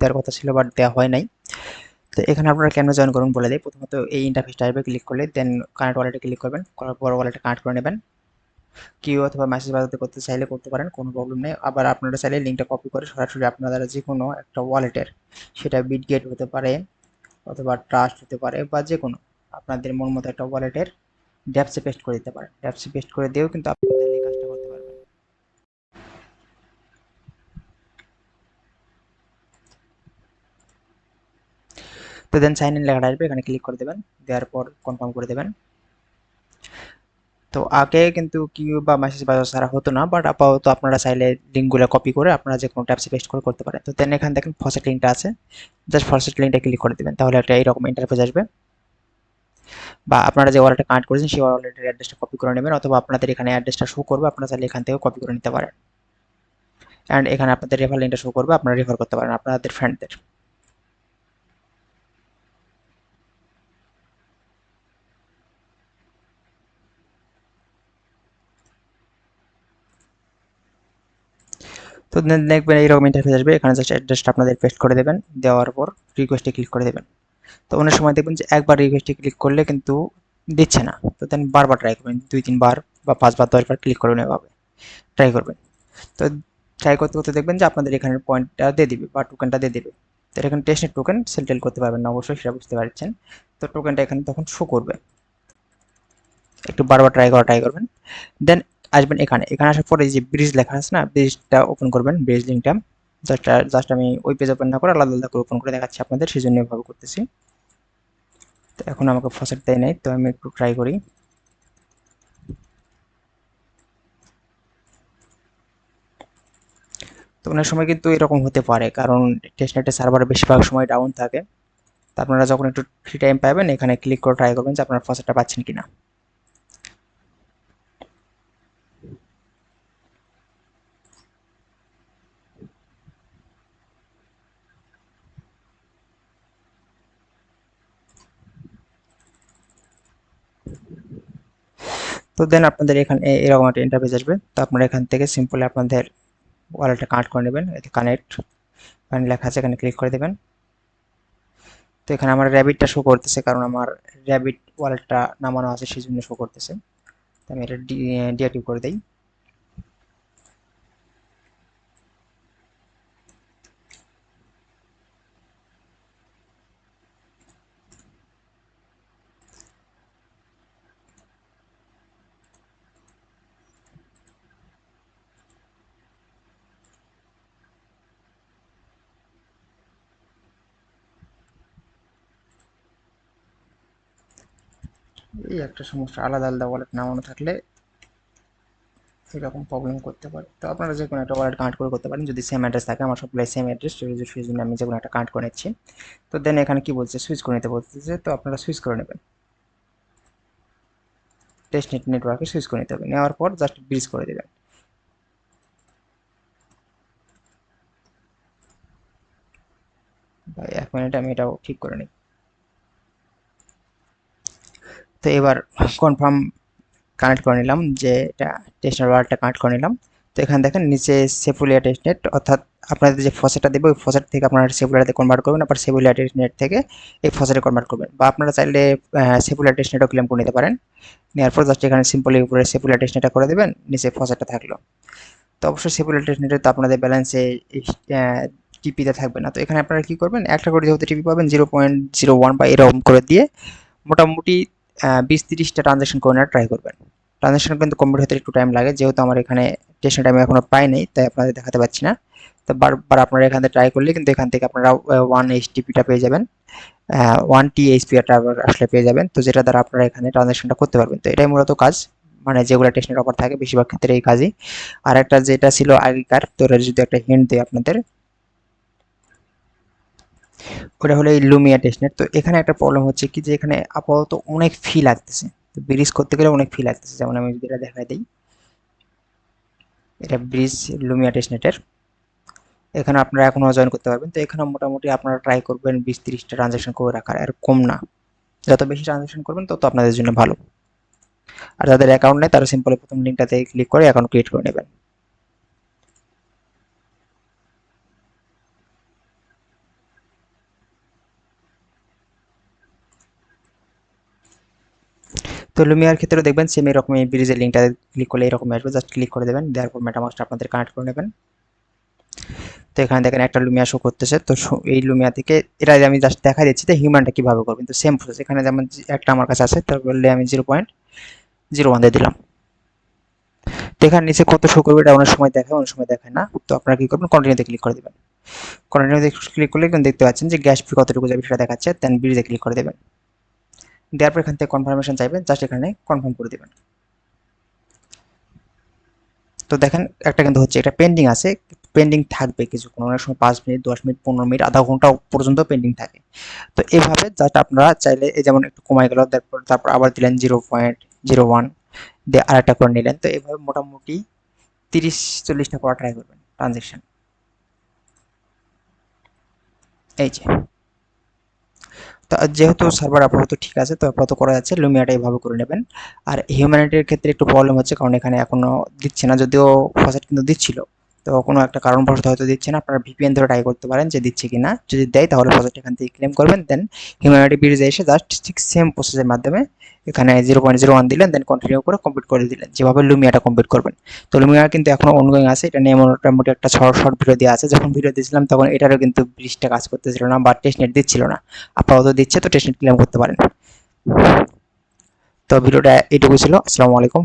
দেওয়ার কথা ছিল বাট দেওয়া হয় নাই। তো এখানে আপনারা কেন জয়েন করুন বলে দেয়। প্রথমত এই ইন্টারফেসটা আসবে, ক্লিক করলে দেন কানেক্ট ওয়ালেটে ক্লিক করবেন, করার পর ওয়ালেটে কানেক্ট করে নেবেন। কিউ অথবা মেসেজ বাজাতে করতে চাইলে করতে পারেন, কোনো প্রবলেম নেই। আবার আপনারা চাইলে লিঙ্কটা কপি করে সরাসরি আপনারা যে কোনো একটা ওয়ালেটের, সেটা বিটগেট হতে পারে অথবা ট্রাস্ট হতে পারে বা যে কোনো আপনাদের মন মতো একটা ওয়ালেটের ড্যাপসে পেস্ট করে দিতে পারেন। ড্যাপসে পেস্ট করে দিয়েও কিন্তু আপনারা এই কাজটা করতে পারবেন। তো দেন সাইন ইন লেখাটা আসবে, এখানে ক্লিক করে দেবেন, দেওয়ার পর কনফার্ম করে দেবেন। তো আগে কিন্তু কিউ বা মেসেজ বাজার ছাড়া হতো না, বাট আপাতত আপনারা চাইলে লিঙ্কগুলো কপি করে আপনারা যে কোনো ট্যাবসে পেস্ট করে করতে পারেন। তো দেন এখানে দেখেন ফসেট লিঙ্কটা আছে, জাস্ট ফসেট লিঙ্কটা ক্লিক করে দেবেন, তাহলে একটা এইরকম ইন্টারফেস আসবে। বা আপনারা যে ওয়ালেটটা কানেক্ট করেছেন সেই ওয়ালেটের অ্যাড্রেসটা কপি করে নেবেন, অথবা আপনাদের এখানে অ্যাড্রেসটা শো করবে, আপনারা চাইলে এখান থেকেও কপি করে নিতে পারেন। অ্যান্ড এখানে আপনাদের রেফার লিঙ্কটা শো করবে, আপনারা রেফার করতে পারেন আপনাদের ফ্রেন্ডদের। তো দেখবেন এইরকম ইন্টারফেস আসবে, এখানে জাস্ট অ্যাড্রেসটা আপনাদের পেস্ট করে দেবেন, দেওয়ার পর রিকোয়েস্টে ক্লিক করে দেবেন। তো অনেক সময় দেখবেন যে একবার রিকোয়েস্টে ক্লিক করলে কিন্তু দিচ্ছে না, তো দেন বারবার ট্রাই করবেন, 2-3 বার বা 5 বার 10 বার ক্লিক করবেন, এভাবে ট্রাই করবেন। তো ট্রাই করতে করতে দেখবেন যে আপনাদের এখানের পয়েন্টটা দিয়ে দিবে বা টোকেনটা দিয়ে দিবে। তো এখানে টেস্টের টোকেন সেল করতে পারবেন না অবশ্যই, সেটা বুঝতে পারছেন। তো টোকেনটা এখানে তখন শো করবে, একটু বারবার ট্রাই করবেন। দেন আসবেন এখানে, এখানে আসার পরে যে ব্রিজ লেখা আছে না, ব্রিজটা ওপেন করবেন, ব্রিজ লিঙ্কটা। জাস্ট আমি ওই পেজ ওপেন না করে আলাদা আলাদা করে ওপেন করে দেখাচ্ছি আপনাদের, সেই জন্য এভাবে করতেছি। তো এখন আমাকে ফসেট দেয় নাই, তো আমি একটু ট্রাই করি। তো অনেক সময় কিন্তু এরকম হতে পারে, কারণ টেস্টনেটের সার্ভার বেশিরভাগ সময় ডাউন থাকে। তো আপনারা যখন একটু ফ্রি টাইম পাবেন এখানে ক্লিক করে ট্রাই করবেন যে আপনার ফসেটটা পাচ্ছেন কিনা। তো দেন আপনাদের এখানে এরকম একটা ইন্টারফেস আসবে, তো আপনারা এখান থেকে সিম্পলি আপনাদের ওয়ালেটটা কানেক্ট করে নেবেন, এতে কানেক্ট এখানে লেখা আছে, এখানে ক্লিক করে দেবেন। তো এখানে আমার র্যাবিটটা শো করতেছে, কারণ আমার র্যাবিট ওয়ালেটটা নামানো আছে সেই জন্য শো করতেছে। তো আমি এটা ডিঅ্যাক্টিভ করে দিই। এই একটা সমস্যা, আলাদা আলাদা ওয়ালেট নামানো থাকলে এরকম প্রবলেম করতে পারে। তো আপনারা যে কোনো একটা ওয়ালেট কানেক্ট করে করতে পারেন, যদি সেম অ্যাড্রেস থাকে, আমার সবগুলো সেম অ্যাড্রেস, সেই জন্য আমি যে কোনো একটা কানেক্ট করে নিচ্ছি। তো দেন এখানে কি বলছে, সুইচ করে নিতে বলতেছে, তো আপনারা সুইচ করে নেবেন, টেস্টনেট নেটওয়ার্কে সুইচ করে নিতে হবে, নেওয়ার পর জাস্ট ব্রিজ করে দেবেন। ভাই 1 মিনিট আমি এটাও ঠিক করে নিই। তো এবার কনফার্ম কানেক্ট করে নিলাম, যে এটা টেস্টনেট ওয়ালেটটা কানেক্ট করে নিলাম। তো এখানে দেখেন নিচে সেফুলিয়া টেস্টনেট, অর্থাৎ আপনাদের যে ফসেটটা দেবে ওই ফসেট থেকে আপনারা সেফুলিয়াতে কনভার্ট করবেন, আবার সেফুলিয়া টেস্টনেট থেকে এই ফসেটে কনভার্ট করবেন, বা আপনারা চাইলে সেফুলিয়া টেস্টনেটও ক্লেম করে নিতে পারেন। নেওয়ার পর জাস্ট এখানে সিম্পলি উপরে সেফুলিয়া টেস্টনেটটা করে দেবেন, নিচে ফসেটটা থাকলো। তো অবশ্যই সেফুলিয়া টেস্টনেটে তো আপনাদের ব্যালেন্সে টিপিতে থাকবে না, তো এখানে আপনারা কি করবেন, একটা করে যেহেতু টিপি পাবেন 0.01 বা এরকম করে দিয়ে মোটামুটি 20-30টা ট্রানজাকশন করে নেওয়ার ট্রাই করবেন। ট্রানজাকশন কিন্তু কমপ্লিট হতে একটু টাইম লাগে, যেহেতু আমার এখানে টেস্টের টাইম এখনো পাই নাই, তাই আপনাদের দেখাতে পাচ্ছি না। তো বারবার আপনারা এখান থেকে ট্রাই করলে কিন্তু এখান থেকে আপনারা 1 এইচটিপিটা পেয়ে যাবেন, 1 টিএইচপিটা আসলে পেয়ে যাবেন, তো যেটা দ্বারা আপনারা এখানে ট্রানজাকশনটা করতে পারবেন। তো এটাই মূলত কাজ, মানে যেগুলো টেস্টের অফার থাকে বেশিরভাগ ক্ষেত্রে এই কাজই। আর একটা যেটা ছিল আগেকার, তো এটা যদি একটা হিন্ট দিই আপনাদের, ওটা হলো এই লুমিয়া টেস্টনেট। তো এখানে একটা প্রবলেম হচ্ছে কি, যে এখানে আপাতত অনেক ফি লাগতেছে, তো ব্রিজ করতে গেলে অনেক ফি লাগতেছে। যেমন আমি যদি এটা দেখাই দিই, এটা ব্রিজ লুমিয়া টেস্টনেটের, এখানে আপনারা এখনও জয়েন করতে পারবেন। তো এখানে মোটামুটি আপনারা ট্রাই করবেন 20-30টা ট্রানজাকশন করে রাখার, আর কম না। যত বেশি ট্রানজাকশন করবেন তত আপনাদের জন্য ভালো। আর যাদের অ্যাকাউন্ট নেই তারা সিম্পলি প্রথম লিঙ্কটাতে ক্লিক করে অ্যাকাউন্ট ক্রিয়েট করে নেবেন। তো লুমিয়ার ক্ষেত্রে দেখবেন সেম এরকম এই ব্রিজের লিঙ্কটা ক্লিক করলে এরকম আসবে, জাস্ট ক্লিক করে দেবেন, দেওয়ার পর মেটামাস্কটা আপনাদের কানেক্ট করে নেবেন। তো এখানে দেখেন একটা লুমিয়া শো করতেছে, তো এই লুমিয়া থেকে এটা আমি জাস্ট দেখা দিচ্ছি যে হিউম্যানটা কীভাবে করবেন। তো সেম প্রসেস, এখানে যেমন একটা আমার কাছে আছে, তার বললে আমি 0.01 দিয়ে দিলাম। তো এখানে নিচে কত শো করবে এটা অনেক সময় দেখায়, অনেক সময় দেখায় না। তো আপনারা কী করবেন, কন্টিনিউতে ক্লিক করে দেবেন। কন্টিনিউতে ক্লিক করলে কিন্তু দেখতে পাচ্ছেন যে গ্যাস ফি কতটুকু যাবে সেটা দেখাচ্ছে, দেন ব্রিজে ক্লিক করে দেবেন। দেওয়ার পর এখান থেকে কনফার্মেশন চাইবেন, জাস্ট এখানে কনফার্ম করে দেবেন। তো দেখেন একটা কিন্তু হচ্ছে, এটা পেন্ডিং আছে, পেন্ডিং থাকবে কিছুক্ষণ, অনেক সময় 5 মিনিট, 10 মিনিট, 15 মিনিট, আধা ঘন্টা পর্যন্ত পেন্ডিং থাকে। তো এভাবে জাস্ট আপনারা চাইলে এই যেমন একটু কমাই গেল, তারপর আবার দিলেন 0.01 দিয়ে আরেকটা করে নিলেন। তো এভাবে মোটামুটি 30-40টা করা ট্রাই করবেন ট্রানজেকশন। এই যে, তো যেহেতু সার্ভার আপাতত ঠিক আছে, তো আপাতত করা যাচ্ছে, লুমিয়াটা এইভাবে করে নেবেন। আর হিউম্যানিটির ক্ষেত্রে একটু প্রবলেম হচ্ছে, কারণ এখানে এখনো দিচ্ছে না, যদিও ফসেট কিন্তু দিচ্ছিল। তো কোনো একটা কারণবশত হয়তো দিচ্ছে না, আপনারা ভিপিএন ধরে ট্রাই করতে পারেন যে দিচ্ছে কিনা। যদি দেয় তাহলে ফসেট এখান থেকে ক্লেম করবেন, দেন হিউম্যানিটি ব্রিজে এসে জাস্ট ঠিক সেম প্রসেসের মাধ্যমে এখানে 0.01 দিলেন, দেন কন্টিনিউ করে কমপ্লিট করে দিলেন, যেভাবে লুমিয়াটা কমপ্লিট করবেন। তো লুমিয়া কিন্তু এখনো অনগোয়িং আছে, এটা নিয়ে মোটামুটি একটা শর্ট ভিডিও দেওয়া আছে। যখন ভিডিও দিয়েছিলাম তখন এটারও কিন্তু ব্রিজটা কাজ করতেছিল না বা টেস্টনেট দিচ্ছিল না, আপাতত দিচ্ছে, তো টেস্টনেট ক্লেম করতে পারেন। তো ভিডিওটা এইটুকু ছিল। আসসালামু আলাইকুম।